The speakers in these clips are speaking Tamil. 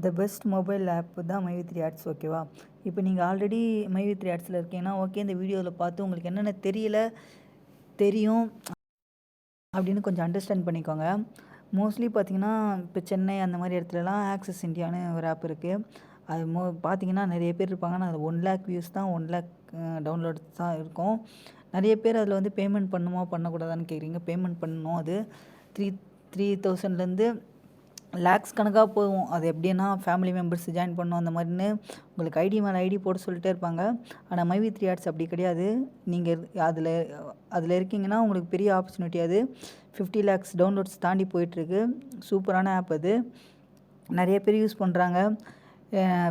த பெஸ்ட் மொபைல் ஆப் தான் மைவி3 ஆட்ஸ். ஓகேவா? இப்போ நீங்கள் ஆல்ரெடி மைவி3 ஆட்ஸில் இருக்கீங்கன்னா ஓகே, இந்த வீடியோவில் பார்த்து உங்களுக்கு என்னென்ன தெரியல தெரியும் அப்படின்னு கொஞ்சம் அண்டர்ஸ்டாண்ட் பண்ணிக்கோங்க. மோஸ்ட்லி பார்த்தீங்கன்னா இப்போ சென்னை அந்த மாதிரி இடத்துலலாம் ஆக்சஸ் இந்தியான்னு ஒரு ஆப் இருக்குது. அது பார்த்தீங்கன்னா நிறைய பேர் இருப்பாங்க. ஆனால் அது 1,00,000 வியூஸ் தான், 1,00,000 டவுன்லோட்ஸ் தான் இருக்கும். நிறைய பேர் அதில் வந்து பேமெண்ட் பண்ணுமா பண்ணக்கூடாதான்னு கேட்குறீங்க. பேமெண்ட் பண்ணணும். அது 3,000லேருந்து லேக்ஸ் கணக்காக போகும். அது எப்படின்னா ஃபேமிலி மெம்பர்ஸ் ஜாயின் பண்ணணும் அந்த மாதிரின்னு உங்களுக்கு ஐடி மேலே ஐடி போட சொல்லிட்டே இருப்பாங்க. ஆனால் மைவி3 ஆட்ஸ் அப்படி கிடையாது. நீங்கள் அதில் இருக்கீங்கன்னா உங்களுக்கு பெரிய ஆப்பர்ச்சுனிட்டி. அது 50 lakhs டவுன்லோட்ஸ் தாண்டி போயிட்டுருக்கு. சூப்பரான ஆப் அது. நிறைய பேர் யூஸ் பண்ணுறாங்க.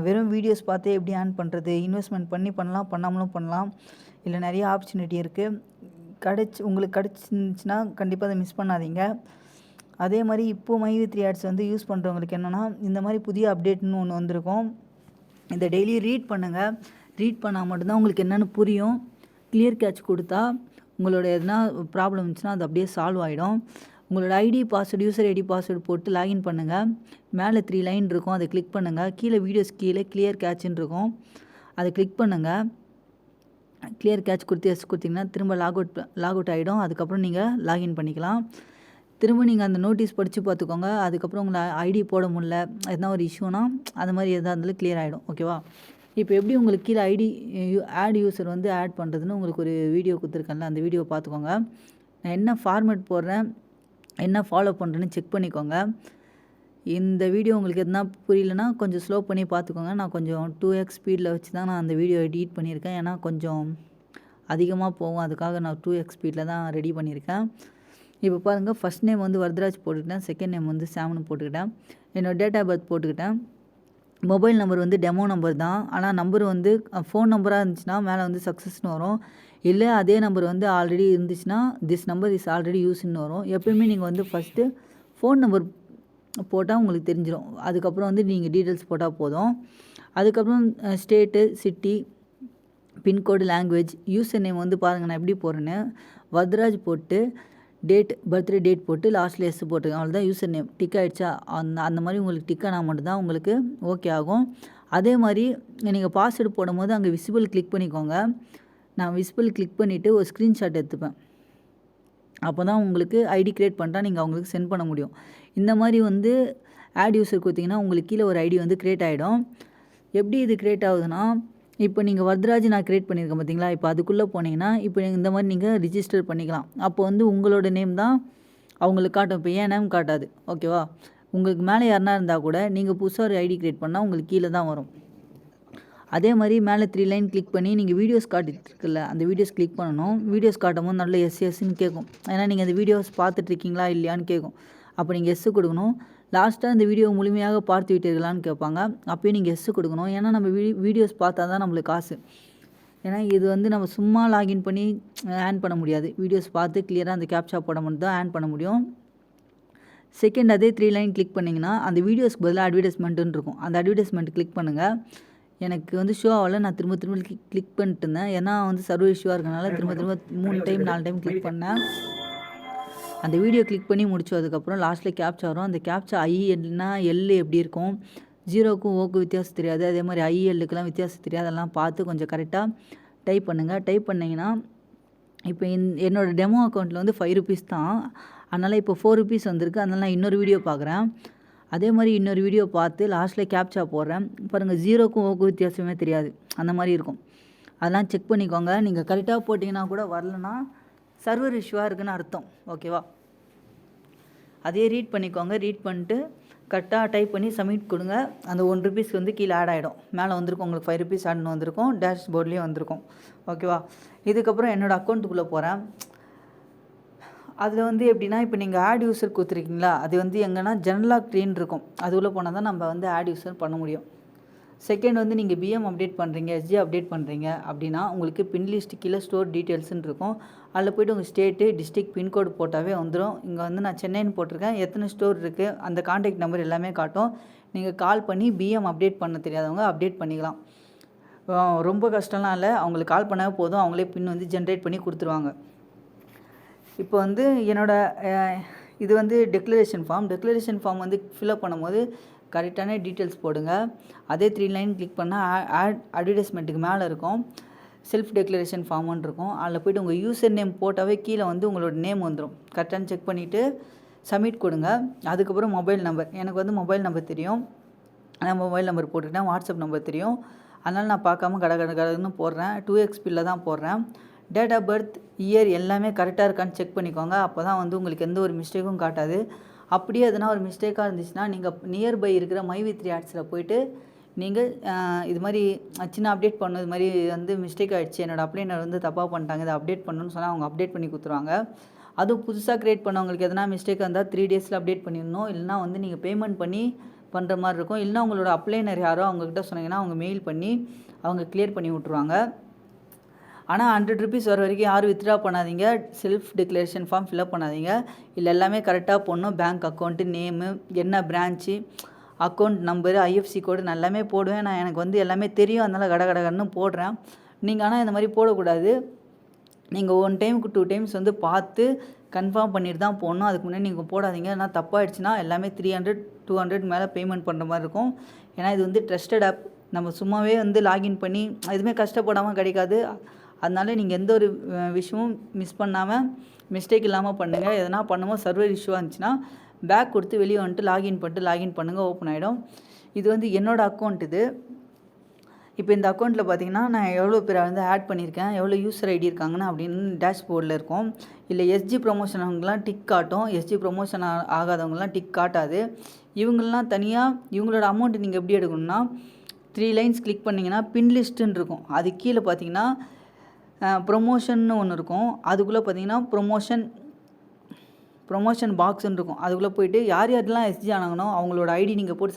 வெறும் வீடியோஸ் பார்த்தே எப்படி ஏர்ன் பண்ணுறது, இன்வெஸ்ட்மெண்ட் பண்ணி பண்ணலாம், பண்ணாமலும் பண்ணலாம். இல்லை நிறைய ஆப்பர்ச்சுனிட்டி இருக்குது. உங்களுக்கு கிடச்சிருந்துச்சின்னா கண்டிப்பாக அதை மிஸ் பண்ணாதீங்க. அதே மாதிரி இப்போது மைவி3 ஆட்ஸ் வந்து யூஸ் பண்ணுறவங்களுக்கு என்னென்னா, இந்த மாதிரி புதிய அப்டேட்னு ஒன்று வந்திருக்கும். இதை டெய்லி ரீட் பண்ணுங்கள். ரீட் பண்ணால் மட்டும்தான் உங்களுக்கு என்னென்னு புரியும். கிளியர் கேட்ச் கொடுத்தா உங்களோட எதனா ப்ராப்ளம் இருந்துச்சுன்னா அது அப்படியே சால்வ் ஆகிடும். உங்களோட ID password, user ID password போட்டு லாகின் பண்ணுங்கள். மேலே 3 லைன் இருக்கும், அதை கிளிக் பண்ணுங்கள். கீழே வீடியோஸ் கீழே கிளியர் கேட்ச்ன்னு இருக்கும், அதை கிளிக் பண்ணுங்கள். கிளியர் கேட்ச் கொடுத்தீங்கன்னா திரும்ப லாக் அவுட் ஆகிடும். அதுக்கப்புறம் நீங்கள் லாகின் பண்ணிக்கலாம். திரும்ப நீங்கள் அந்த நோட்டீஸ் படித்து பார்த்துக்கோங்க. அதுக்கப்புறம் உங்களை ஐடி போட முடியல, எதனா ஒரு இஷ்யூனா அந்த மாதிரி எதாக இருந்தாலும் கிளியர் ஆகிடும். ஓகேவா? இப்போ எப்படி உங்களுக்கு கீழே ஐடி ஆட் யூசர் வந்து ஆட் பண்ணுறதுன்னு உங்களுக்கு ஒரு வீடியோ கொடுத்துருக்கேன்ல, அந்த வீடியோ பார்த்துக்கோங்க. நான் என்ன ஃபார்மேட் போடுறேன், என்ன ஃபாலோ பண்ணுறேன்னு செக் பண்ணிக்கோங்க. இந்த வீடியோ உங்களுக்கு எதுனா புரியலனா கொஞ்சம் ஸ்லோ பண்ணி பார்த்துக்கோங்க. நான் கொஞ்சம் 2x ஸ்பீடில் வச்சு தான் நான் அந்த வீடியோ எடிட் பண்ணியிருக்கேன். ஏன்னா கொஞ்சம் அதிகமாக போகும், அதுக்காக நான் 2x ஸ்பீடில் தான் ரெடி பண்ணியிருக்கேன். இப்போ பாருங்கள், ஃபஸ்ட் நேம் வந்து வரதராஜ் போட்டுக்கிட்டேன், செகண்ட் நேம் வந்து சாம்னு போட்டுக்கிட்டேன், என்னோடய டேட் ஆஃப் பர்த் போட்டுக்கிட்டேன். மொபைல் நம்பர் வந்து டெமோ நம்பர் தான். ஆனால் நம்பர் வந்து ஃபோன் நம்பராக இருந்துச்சுன்னா மேலே வந்து சக்ஸஸ்னு வரும். இல்லை அதே நம்பர் வந்து ஆல்ரெடி இருந்துச்சுன்னா திஸ் நம்பர் இஸ் ஆல்ரெடி யூஸ்ன்னு வரும். எப்போயுமே நீங்கள் வந்து ஃபஸ்ட்டு ஃபோன் நம்பர் போட்டால் உங்களுக்கு தெரிஞ்சிடும். அதுக்கப்புறம் வந்து நீங்கள் டீட்டெயில்ஸ் போட்டால் போதும். அதுக்கப்புறம் state, city, pincode, language, user name வந்து பாருங்கள் நான் எப்படி போடுறேன்னு. வரதராஜ் போட்டு பர்த்டே டேட் போட்டு லாஸ்ட்டில் எஸ் போட்டுருக்கேன். அவ்வளோதான் யூசர் நேம். டிக் ஆகிடுச்சா? அந்த மாதிரி உங்களுக்கு டிக் ஆனால் மட்டும்தான் உங்களுக்கு ஓகே ஆகும். அதே மாதிரி நீங்கள் பாஸ்வேர்டு போடும்போது அங்கே விசிபிள் கிளிக் பண்ணிக்கோங்க. நான் விசிபிள் கிளிக் பண்ணிவிட்டு ஒரு ஸ்க்ரீன்ஷாட் எடுத்துப்பேன். அப்போ தான் உங்களுக்கு ஐடி க்ரியேட் பண்ணிட்டா நீங்கள் அவங்களுக்கு சென்ட் பண்ண முடியும். இந்த மாதிரி வந்து ஆட் யூசர் கொடுத்தீங்கன்னா உங்களுக்கு கீழே ஒரு ஐடி வந்து க்ரியேட் ஆகிடும். எப்படி இது க்ரியேட் ஆகுதுன்னா, இப்போ நீங்கள் வரதராஜ் நான் க்ரியேட் பண்ணியிருக்கேன் பார்த்தீங்களா? இப்போ அதுக்குள்ளே போனீங்கன்னா இப்போ இந்த மாதிரி நீங்கள் ரிஜிஸ்டர் பண்ணிக்கலாம். அப்போ வந்து உங்களோட நேம் தான் அவங்களுக்கு காட்டும். இப்போ ஏன் நேம் காட்டாது. ஓகேவா? உங்களுக்கு மேலே யாருனா இருந்தால் கூட நீங்கள் புதுசாக ஒரு ஐடி க்ரியேட் பண்ணால் உங்களுக்கு கீழே தான் வரும். அதே மாதிரி மேலே 3 லைன் கிளிக் பண்ணி நீங்கள் வீடியோஸ் காட்டிட்டுருக்குல்ல, அந்த வீடியோஸ் கிளிக் பண்ணணும். வீடியோஸ் காட்டும் போது நல்ல எஸ்ன்னு கேட்கும். ஏன்னா நீங்கள் அந்த வீடியோஸ் பார்த்துட்ருக்கீங்களா இல்லையான்னு கேட்கும். அப்போ நீங்கள் எஸ் கொடுக்கணும். லாஸ்ட்டாக இந்த வீடியோ முழுமையாக பார்த்து விட்டீர்களான்னு கேட்பாங்க. அப்போயும் நீங்கள் எஸ் கொடுக்கணும். ஏன்னா நம்ம வீடியோஸ் பார்த்தா தான் நம்மளுக்கு காசு. ஏன்னா இது வந்து நம்ம சும்மா லாகின் பண்ணி ஆன் பண்ண முடியாது. வீடியோஸ் பார்த்து கிளியராக அந்த கேப்சா போட மட்டும் தான் ஆன் பண்ண முடியும். செகண்ட் அதே 3 லைன் கிளிக் பண்ணிங்கன்னா அந்த வீடியோஸ்க்கு பதிலாக அட்வர்டைஸ்மெண்ட்டுன்னு இருக்கும். அந்த அட்வர்டைஸ்மெண்ட் கிளிக் பண்ணுங்கள். எனக்கு வந்து ஷோ ஆகலை, நான் திரும்ப கிளிக் பண்ணிட்டு இருந்தேன். ஏன்னா வந்து சர்வர் இஷ்யூவாக இருக்கனால திரும்ப 3 டைம் 4 டைம் கிளிக் பண்ணேன். அந்த வீடியோ கிளிக் பண்ணி முடிச்சதுக்கப்புறம் லாஸ்ட்டில் கேப்சா வரும். அந்த கேப்சா ஐஎல்னா எல் எப்படி இருக்கும், 0க்கும் ஓக்கும் வித்தியாசம் தெரியாது. அதே மாதிரி ஐஎல்லுக்கெல்லாம் வித்தியாசம் தெரியாது. அதெல்லாம் பார்த்து கொஞ்சம் கரெக்டாக டைப் பண்ணுங்கள். டைப் பண்ணிங்கன்னா இப்போ என்னோடய டெமோ அக்கௌண்ட்டில் வந்து 5 rupees தான். அதனால் இப்போ 4 rupees வந்திருக்கு. அதனால் நான் இன்னொரு வீடியோ பார்க்குறேன். அதே மாதிரி இன்னொரு வீடியோ பார்த்து லாஸ்ட்டில் கேப்சா போடுறேன். பாருங்கள், 0க்கும் ஓக்கும் வித்தியாசமே தெரியாது. அந்த மாதிரி இருக்கும். அதெல்லாம் செக் பண்ணிக்கோங்க. நீங்கள் கரெக்டாக போட்டிங்கன்னா கூட வரலன்னா சர்வர் இஷ்யூவாக இருக்குதுன்னு அர்த்தம். ஓகேவா? அதே ரீட் பண்ணிக்கோங்க. ரீட் பண்ணிட்டு கரெக்டாக டைப் பண்ணி சப்மிட் கொடுங்க. அந்த 1 rupees வந்து கீழே ஆட் ஆகிடும். மேலே வந்திருக்கும் உங்களுக்கு 5 rupees ஆட்னு வந்திருக்கும். டேஷ் போர்ட்லேயும் வந்திருக்கும். ஓகேவா? இதுக்கப்புறம் என்னோடய அக்கௌண்ட்டுக்குள்ளே போகிறேன். அதில் வந்து எப்படின்னா, இப்போ நீங்கள் ஆட் யூசர் கொடுத்துருக்கீங்களா, அது வந்து எங்கன்னா ஜெனரலாக க்ரீன் இருக்கும். அது உள்ளே போனால் தான் நம்ம வந்து ஆட் யூசர் பண்ண முடியும். செகண்ட் வந்து நீங்கள் பிஎம் அப்டேட் பண்ணுறீங்க, எஸ்ஜி அப்டேட் பண்ணுறீங்க அப்படின்னா உங்களுக்கு பின் லிஸ்ட்டு கீழே ஸ்டோர் டீட்டெயில்ஸ்ன்னு இருக்கும். அதில் போய்ட்டு உங்கள் ஸ்டேட்டு, டிஸ்ட்ரிக்ட், பின்கோடு போட்டாவே வந்துடும். இங்கே வந்து நான் சென்னைன்னு போட்டிருக்கேன். எத்தனை ஸ்டோர் இருக்குது, அந்த கான்டாக்ட் நம்பர் எல்லாமே காட்டும். நீங்கள் கால் பண்ணி பிஎம் அப்டேட் பண்ண தெரியாதவங்க அப்டேட் பண்ணிக்கலாம். ரொம்ப கஷ்டம்லாம் இல்லை. அவங்களுக்கு கால் பண்ணாவே போதும், அவங்களே பின் வந்து ஜென்ரேட் பண்ணி கொடுத்துருவாங்க. இப்போ வந்து இது வந்து டெக்ளரேஷன் ஃபார்ம் வந்து ஃபில்அப் பண்ணும்போது கரெக்டான டீட்டெயில்ஸ் போடுங்க. அதே 3 லைன் கிளிக் பண்ணால் அட்வர்டைஸ்மெண்ட்டுக்கு மேலே இருக்கும் செல்ஃப் டெக்ளரேஷன் ஃபார்ம்னு இருக்கும். அதில் போய்ட்டு உங்கள் யூசர் நேம் போட்டாவே கீழே வந்து உங்களோட நேம் வந்துடும். கரெக்டானு செக் பண்ணிவிட்டு சப்மிட் கொடுங்க. அதுக்கப்புறம் மொபைல் நம்பர், எனக்கு வந்து மொபைல் நம்பர் தெரியும், நான் மொபைல் நம்பர் போட்டுக்கிட்டேன். வாட்ஸ்அப் நம்பர் தெரியும், அதனால் நான் பார்க்காம கடன்னு போடுறேன். 2xp தான் போடுறேன். டேட் ஆஃப் பர்த், இயர் எல்லாமே கரெக்டாக இருக்கான்னு செக் பண்ணிக்கோங்க. அப்போ தான் வந்து உங்களுக்கு எந்த ஒரு மிஸ்டேக்கும் காட்டாது. அப்படியே எதனா ஒரு மிஸ்டேக்காக இருந்துச்சுன்னா நீங்கள் நியர்பை இருக்கிற மைவி3 ஆட்ஸில் போய்ட்டு நீங்கள் இது மாதிரி சின்ன அப்டேட் பண்ணணும், இது மாதிரி வந்து மிஸ்டேக் ஆகிடுச்சு, என்னோடய அப்ளைனர் வந்து தப்பாக பண்ணிட்டாங்க, இதை அப்டேட் பண்ணணும்னு சொன்னால் அவங்க அப்டேட் பண்ணி கொடுத்துருவாங்க. அதுவும் புதுசாக க்ரியேட் பண்ணவங்களுக்கு எதனா மிஸ்டேக்காக இருந்தால் 3 டேஸில் அப்டேட் பண்ணிடணும். இல்லைனா வந்து நீங்கள் பேமெண்ட் பண்ணி பண்ணுற மாதிரி இருக்கும். இல்லைனா உங்களோட அப்ளைனர் யாரோ அவங்கக்கிட்ட சொன்னீங்கன்னா அவங்க மெயில் பண்ணி அவங்க கிளியர் பண்ணி விட்ருவாங்க. ஆனால் 100 ருபீஸ் வர வரைக்கும் யாரும் வித்ட்ரா பண்ணாதீங்க. செல்ஃப் டிக்ளரேஷன் ஃபார்ம் ஃபில்அப் பண்ணாதீங்க. இல்லை எல்லாமே கரெக்டாக போடணும். பேங்க் அக்கௌண்ட்டு நேமு, என்ன பிரான்ச்சு, அக்கௌண்ட் நம்பரு, ஐஎஃப்சி கோடு நான் எல்லாமே போடுவேன். நான் எனக்கு வந்து எல்லாமே தெரியும், அதனால் கடன்னு போடுறேன். நீங்கள் ஆனால் இந்த மாதிரி போடக்கூடாது. நீங்கள் 1 டைமுக்கு 2 டைம்ஸ் வந்து பார்த்து கன்ஃபார்ம் பண்ணிட்டு தான் போடணும். அதுக்கு முன்னாடி நீங்கள் போடாதீங்க. ஏன்னா தப்பாகிடுச்சுன்னா எல்லாமே 300 200 மேலே பேமெண்ட் பண்ணுற மாதிரி இருக்கும். ஏன்னா இது வந்து ட்ரஸ்டட் ஆப். நம்ம சும்மாவே வந்து லாகின் பண்ணி எதுவுமே கஷ்டப்படாமல் கிடைக்காது. அதனால் நீங்கள் எந்த ஒரு விஷயமும் மிஸ் பண்ணாமல் மிஸ்டேக் இல்லாமல் பண்ணுங்கள். எதனா பண்ணும்போது சர்வர் இஷ்யூவாக இருந்துச்சுன்னா பேக் கொடுத்து வெளியே வந்துட்டு லாகின் பண்ணுங்கள், ஓப்பன் ஆகிடும். இது வந்து என்னோடய அக்கௌண்ட் இது. இப்போ இந்த அக்கௌண்ட்டில் பார்த்தீங்கன்னா நான் எவ்வளோ பேரை வந்து ஆட் பண்ணியிருக்கேன், எவ்வளோ யூசர் ஐடி இருக்காங்கன்னு அப்படின்னு டேஷ்போர்டில் இருக்கும். இல்லை எஸ்ஜி ப்ரொமோஷன் அவங்களாம் டிக் காட்டும், எஸ்ஜி ப்ரொமோஷன் ஆகாதவங்களாம் டிக் காட்டாது. இவங்களாம் தனியாக இவங்களோட அமௌண்ட் நீங்கள் எப்படி எடுக்கணும்னா 3 லைன்ஸ் கிளிக் பண்ணிங்கன்னா பின் லிஸ்ட்டுன்னு இருக்கும். அது கீழே பார்த்தீங்கன்னா ப்ரொமோஷன்னு ஒன்று இருக்கும். அதுக்குள்ளே பார்த்தீங்கன்னா ப்ரொமோஷன் பாக்ஸ்ன்னு இருக்கும். அதுக்குள்ளே போய்ட்டு யார் யாரெல்லாம் எஸ்ஜி ஆனாங்கனோ அவங்களோட ஐடி நீங்கள் போட்டு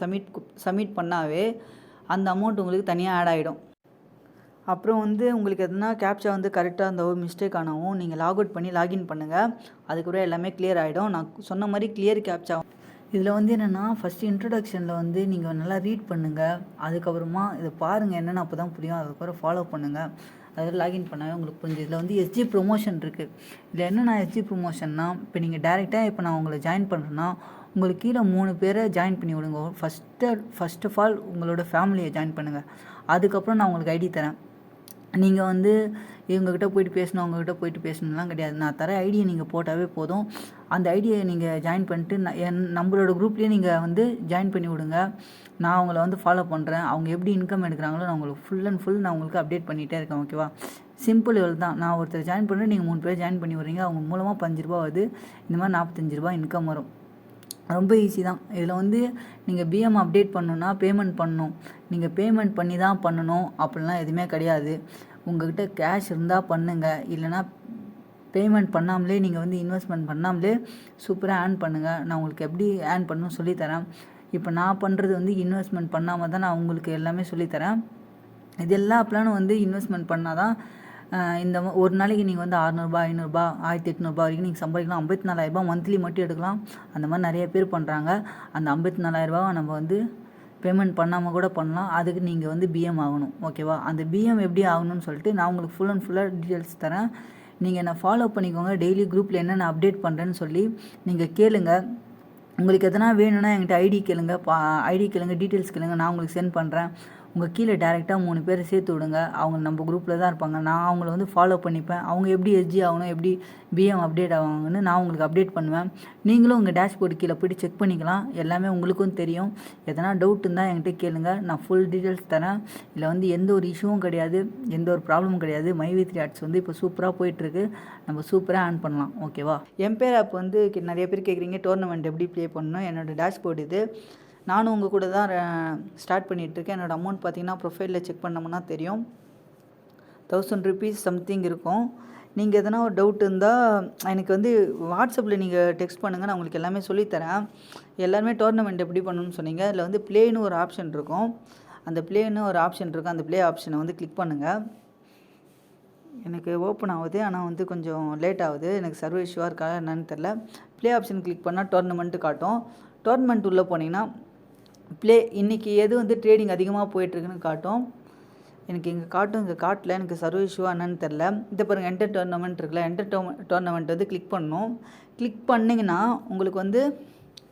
சப்மிட் பண்ணாவே அந்த அமௌண்ட் உங்களுக்கு தனியாக ஆட் ஆகிடும். அப்புறம் வந்து உங்களுக்கு எதுனா கேப்ச்சா வந்து கரெக்டாக அந்த ஒரு மிஸ்டேக் ஆனாவும் நீங்கள் லாக் அவுட் பண்ணி லாகின் பண்ணுங்கள். அதுக்கப்புறம் எல்லாமே கிளியர் ஆகிடும். நான் சொன்ன மாதிரி கிளியர் கேப்ச்சா. இதில் வந்து என்னென்னா ஃபஸ்ட்டு இன்ட்ரடக்ஷனில் வந்து நீங்கள் நல்லா ரீட் பண்ணுங்கள். அதுக்கப்புறமா இதை பாருங்கள் என்னென்னு, அப்போ தான் புரியும். அதுக்கப்புறம் ஃபாலோ பண்ணுங்கள். அதில் லாகின் பண்ணாவே உங்களுக்கு புரிஞ்சு. இதில் வந்து எஸ்ஜி ப்ரொமோஷன் இருக்குது. இதில் என்னென்னா எஸ்ஜி ப்ரொமோஷன்னா இப்போ நீங்கள் டேரெக்டாக இப்போ நான் உங்களை ஜாயின் பண்ணுறேன்னா உங்களுக்கு கீழே 3 பேரை ஜாயின் பண்ணி விடுங்க. ஃபஸ்ட் ஆஃப் ஆல் உங்களோட ஃபேமிலியை ஜாயின் பண்ணுங்கள். அதுக்கப்புறம் நான் உங்களுக்கு ஐடி தரேன். நீங்கள் வந்து இவங்ககிட்ட போய்ட்டு பேசணும், அவங்ககிட்ட போய்ட்டு பேசணும்லாம் கிடையாது. நான் தர ஐடியை நீங்கள் போட்டாவே போதும். அந்த ஐடியை நீங்கள் ஜாயின் பண்ணிட்டு நம்மளோட குரூப்லேயே நீங்கள் வந்து ஜாயின் பண்ணி விடுங்க. நான் அவங்கள வந்து ஃபாலோ பண்ணுறேன். அவங்க எப்படி இன்கம் எடுக்கிறாங்களோ நான் உங்களுக்கு ஃபுல் அண்ட் ஃபுல் நான் உங்களுக்கு அப்டேட் பண்ணிகிட்டே இருக்கேன். ஓகேவா? சிம்பிள் இவ்வளோ தான். நான் ஒருத்தர் ஜாயின் பண்ணுறேன், நீங்கள் 3 பேர் ஜாயின் பண்ணி விட்றீங்க. அவங்க மூலமாக 5 ரூபா வருது. இந்த மாதிரி 45 ரூபா இன்கம் வரும். ரொம்ப ஈஸி தான். இதில் வந்து நீங்கள் பிஎம் அப்டேட் பண்ணணுன்னா பேமெண்ட் பண்ணணும். நீங்கள் பேமெண்ட் பண்ணி தான் பண்ணணும் அப்படிலாம் எதுவுமே கிடையாது. உங்கள்கிட்ட கேஷ் இருந்தால் பண்ணுங்கள். இல்லைனா பேமெண்ட் பண்ணாமலே நீங்கள் வந்து இன்வெஸ்ட்மெண்ட் பண்ணாமலே சூப்பராக ஏர்ன் பண்ணுங்கள். நான் உங்களுக்கு எப்படி ஏர்ன் பண்ணணும்னு சொல்லித்தரேன். இப்போ நான் பண்ணுறது வந்து இன்வெஸ்ட்மெண்ட் பண்ணாமல் தான் நான் உங்களுக்கு எல்லாமே சொல்லித்தரேன். இது எல்லா பிளானும் வந்து இன்வெஸ்ட்மெண்ட் பண்ணால் தான் இந்த ஒரு நாளைக்கு நீங்கள் வந்து 600 500 1800 வரைக்கும் நீங்கள் சம்பாதிக்கலாம். 54,000 மந்த்லி மட்டும் எடுக்கலாம். அந்த மாதிரி நிறைய பேர் பண்ணுறாங்க. அந்த 54,000 நம்ம வந்து பேமெண்ட் பண்ணாமல் கூட பண்ணலாம். அதுக்கு நீங்கள் வந்து பிஎம் ஆகணும். ஓகேவா? அந்த பிஎம் எப்படி ஆகணும்னு சொல்லிட்டு நான் உங்களுக்கு ஃபுல் அண்ட் ஃபுல்லாக டீட்டெயில்ஸ் தரேன். நீங்கள் என்ன ஃபாலோ பண்ணிக்கோங்க. டெய்லி குரூப்பில் என்னென்ன அப்டேட் பண்ணுறேன்னு சொல்லி நீங்கள் கேளுங்க. உங்களுக்கு எதனா வேணும்னா என்கிட்ட ஐடி கேளுங்க, டீட்டெயில்ஸ் கேளுங்க, நான் உங்களுக்கு சென்ட் பண்ணுறேன். உங்கள் கீழே டேரெக்டாக 3 பேரை சேர்த்து விடுங்க. அவங்க நம்ம குரூப்பில் தான் இருப்பாங்க. நான் அவங்கள வந்து ஃபாலோ பண்ணிப்பேன். அவங்க எப்படி எஸ்ஜி ஆகணும், எப்படி பிஎம் அப்டேட் ஆவாங்கன்னு நான் உங்களுக்கு அப்டேட் பண்ணுவேன். நீங்களும் உங்கள் டேஷ்போர்டு கீழே போய்ட்டு செக் பண்ணிக்கலாம். எல்லாமே உங்களுக்கும் தெரியும். எதனா டவுட் இருந்தால் என்கிட்ட கேளுங்க. நான் ஃபுல் டீட்டெயில்ஸ் தரேன். இதில் வந்து எந்த ஒரு இஷ்யூவும் கிடையாது, எந்த ஒரு ப்ராப்ளமும் கிடையாது. மைவி3 ஆட்ஸ் வந்து இப்போ சூப்பராக போயிட்டுருக்கு. நம்ம சூப்பராக ஏர்ன் பண்ணலாம். ஓகேவா? எம்பேர் ஆப் வந்து நிறைய பேர் கேட்குறீங்க டோர்னமெண்ட் எப்படி ப்ளே பண்ணணும். என்னோடய டேஷ்போர்டு இது. நானும் உங்கள் கூட தான் ஸ்டார்ட் பண்ணிகிட்ருக்கேன். என்னோடய அமௌண்ட் பார்த்தீங்கன்னா ப்ரொஃபைலில் செக் பண்ணோம்னா தெரியும். 1000 ருபீஸ் சம்திங் இருக்கும். நீங்கள் எதனா ஒரு டவுட் இருந்தால் எனக்கு வந்து வாட்ஸ்அப்பில் நீங்கள் டெக்ஸ்ட் பண்ணுங்கள். நான் உங்களுக்கு எல்லாமே சொல்லித்தரேன். எல்லாருமே டோர்னமெண்ட் எப்படி பண்ணணும்னு சொன்னீங்க. அதில் வந்து ப்ளேன்னு ஒரு ஆப்ஷன் இருக்கும். அந்த ப்ளே ஆப்ஷனை வந்து கிளிக் பண்ணுங்கள். எனக்கு ஓப்பன் ஆகுது, ஆனால் வந்து கொஞ்சம் லேட் ஆகுது. எனக்கு சர்வர் இஷ்யூவாக இருக்கா என்னன்னு தெரில. ப்ளே ஆப்ஷன் கிளிக் பண்ணால் டோர்னமெண்ட்டு காட்டும். டோர்னமெண்ட் உள்ளே போனீங்கன்னா இன்றைக்கி எது வந்து ட்ரேடிங் அதிகமாக போயிட்டுருக்குன்னு காட்டும். எனக்கு இங்கே காட்டல. எனக்கு சர்வர் இஷ்யூவாக என்னன்னு தெரில. இதை பாருங்கள், என்டர் டோர்னமெண்ட் இருக்குல்ல. என்டர் டோர்னமெண்ட் வந்து கிளிக் பண்ணணும். கிளிக் பண்ணிங்கன்னா உங்களுக்கு வந்து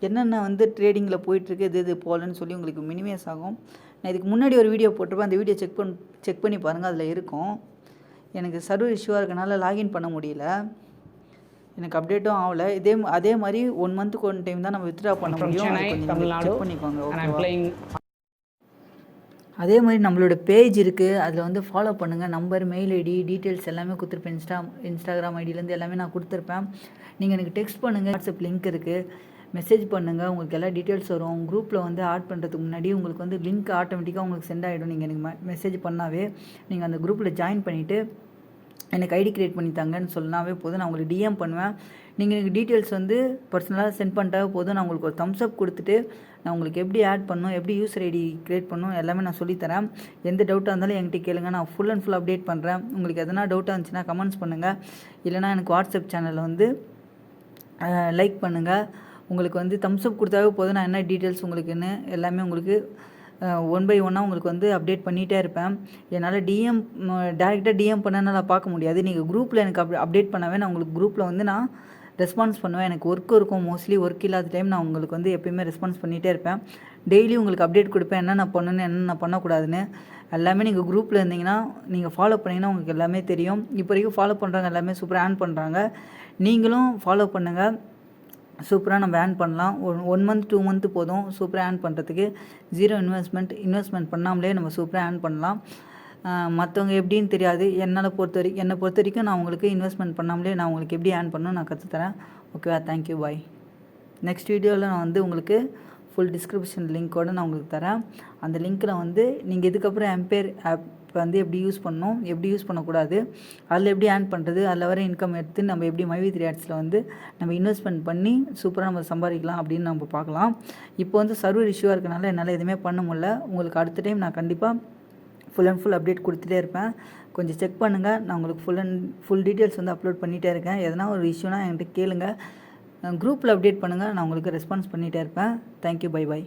என்னென்ன வந்து ட்ரேடிங்கில் போயிட்டுருக்கு இது போகலன்னு சொல்லி உங்களுக்கு மினிமைஸ் ஆகும். நான் இதுக்கு முன்னாடி ஒரு வீடியோ போட்டிருப்பேன், அந்த வீடியோ செக் பண்ணி பாருங்கள், அதில் இருக்கும். எனக்கு சர்வர் இஷ்யூவாக இருக்கனால லாகின் பண்ண முடியல, எனக்கு அப்டேட்டும் ஆகலை. அதே மாதிரி 1 மந்த்துக்கு 1 டைம் தான் நம்ம வித்ட்ரா பண்ண முடியும். அதை கொஞ்சம் செக் பண்ணிக்கோங்க, ஓகேவா? அதே மாதிரி நம்மளோட பேஜ் இருக்குது, அதில் வந்து ஃபாலோ பண்ணுங்கள். நம்பர், மெயில் ஐடி, டீட்டெயில்ஸ் எல்லாமே கொடுத்துருப்பேன். இன்ஸ்டாகிராம் ஐடியிலேருந்து எல்லாமே நான் கொடுத்துருப்பேன். நீங்கள் எனக்கு டெக்ஸ்ட் பண்ணுங்கள், வாட்ஸ்அப் லிங்க் இருக்குது, மெசேஜ் பண்ணுங்கள், உங்களுக்கு எல்லா டீட்டெயில்ஸ் வரும். குரூப்பில் வந்து ஆட் பண்ணுறதுக்கு முன்னாடி உங்களுக்கு வந்து லிங்க் ஆட்டோமேட்டிக்காக உங்களுக்கு சென்ட் ஆகிடும். நீங்கள் எனக்கு மெசேஜ் பண்ணாவே நீங்கள் அந்த குரூப்பில் ஜாயின் பண்ணிவிட்டு எனக்கு ஐடி க்ரியேட் பண்ணி தாங்கன்னு சொன்னாவே போதும், நான் உங்களுக்கு டிஎம் பண்ணுவேன். நீங்கள் எனக்கு டீட்டெயில்ஸ் வந்து பர்சனலாக சென்ட் பண்ணிட்டாவே போதும், நான் உங்களுக்கு ஒரு தம்ஸ் அப் கொடுத்துட்டு நான் உங்களுக்கு எப்படி ஆட் பண்ணணும், எப்படி யூசர் ஐடி க்ரியேட் பண்ணணும் எல்லாமே நான் சொல்லித்தரேன். எந்த டவுட்டாக இருந்தாலும் என்கிட்ட கேளுங்க, நான் ஃபுல் அண்ட் ஃபுல் அப்டேட் பண்ணுறேன். உங்களுக்கு எதனா டவுட்டாக இருந்துச்சுன்னா கமெண்ட்ஸ் பண்ணுங்கள், இல்லைனா எனக்கு வாட்ஸ்அப் சேனலில் வந்து லைக் பண்ணுங்கள். உங்களுக்கு வந்து தம்ஸ் அப் கொடுத்தாவே போதும், நான் என்ன டீட்டெயில்ஸ் உங்களுக்குன்னு எல்லாமே உங்களுக்கு 1 by 1 உங்களுக்கு வந்து அப்டேட் பண்ணிகிட்டே இருப்பேன். என்னால் டேரெக்டாக டிஎம் பண்ணனால பார்க்க முடியாது. நீங்கள் குரூப்பில் எனக்கு அப்டேட் பண்ணவே நான் உங்களுக்கு குரூப்பில் வந்து நான் ரெஸ்பான்ஸ் பண்ணுவேன். எனக்கு ஒர்க் இருக்கும், மோஸ்ட்லி ஒர்க் இல்லாத டைம் நான் உங்களுக்கு வந்து எப்போயுமே ரெஸ்பான்ஸ் பண்ணிகிட்டே இருப்பேன். டெய்லி உங்களுக்கு அப்டேட் கொடுப்பேன், என்னென்ன பண்ணணும் என்னென்ன பண்ணக்கூடாதுன்னு எல்லாமே. நீங்கள் குரூப்பில் இருந்தீங்கன்னா நீங்கள் ஃபாலோ பண்ணிங்கன்னா உங்களுக்கு எல்லாமே தெரியும். இப்போ வரைக்கும் ஃபாலோ பண்ணுறாங்க, எல்லாமே சூப்பராக ஆன் பண்ணுறாங்க. நீங்களும் ஃபாலோ பண்ணுங்கள், சூப்பராக நம்ம ஏர்ன் பண்ணலாம். 1 மந்த் 2 மந்த்து போதும் சூப்பராக ஏர்ன் பண்ணுறதுக்கு. 0 இன்வெஸ்ட்மெண்ட் பண்ணாமலே நம்ம சூப்பராக ஏர்ன் பண்ணலாம். மற்றவங்க எப்படின்னு தெரியாது, என்னை பொறுத்த வரைக்கும் நான் உங்களுக்கு இன்வெஸ்ட்மெண்ட் பண்ணாமலே நான் உங்களுக்கு எப்படி ஏர்ன் பண்ணணும் நான் கற்றுத்தரேன். ஓகேவா? தேங்க்யூ, பாய். நெக்ஸ்ட் வீடியோவில் நான் வந்து உங்களுக்கு ஃபுல் டிஸ்கிரிப்ஷன் லிங்க்கோடு நான் உங்களுக்கு தரேன். அந்த லிங்க்கில் வந்து நீங்கள் இதுக்கப்புறம் எம்பேர் ஆப் வந்து எப்படி யூஸ் பண்ணணும், எப்படி யூஸ் பண்ணக்கூடாது, அதில் எப்படி ஏர்ன் பண்ணுறது, அதில் வர இன்கம் எடுத்து நம்ம எப்படி MyV3 ஆட்ஸில் வந்து நம்ம இன்வெஸ்ட்மெண்ட் பண்ணி சூப்பராக நம்ம சம்பாதிக்கலாம் அப்படின்னு நம்ம பார்க்கலாம். இப்போ வந்து சர்வர் இஷ்யூவாக இருக்கனால என்னால் எதுவுமே பண்ண முடியல. உங்களுக்கு அடுத்த டைம் நான் கண்டிப்பாக ஃபுல் அண்ட் ஃபுல் அப்டேட் கொடுத்துட்டே இருப்பேன். கொஞ்சம் செக் பண்ணுங்கள், நான் உங்களுக்கு ஃபுல் டீட்டெயில்ஸ் வந்து அப்லோட் பண்ணிகிட்டே இருக்கேன். எதனா ஒரு இஷ்யூனா என்கிட்ட கேளுங்க, குரூப்பில் அப்டேட் பண்ணுங்கள், நான் உங்களுக்கு ரெஸ்பான்ஸ் பண்ணிகிட்டே இருப்பேன். Thank you, by.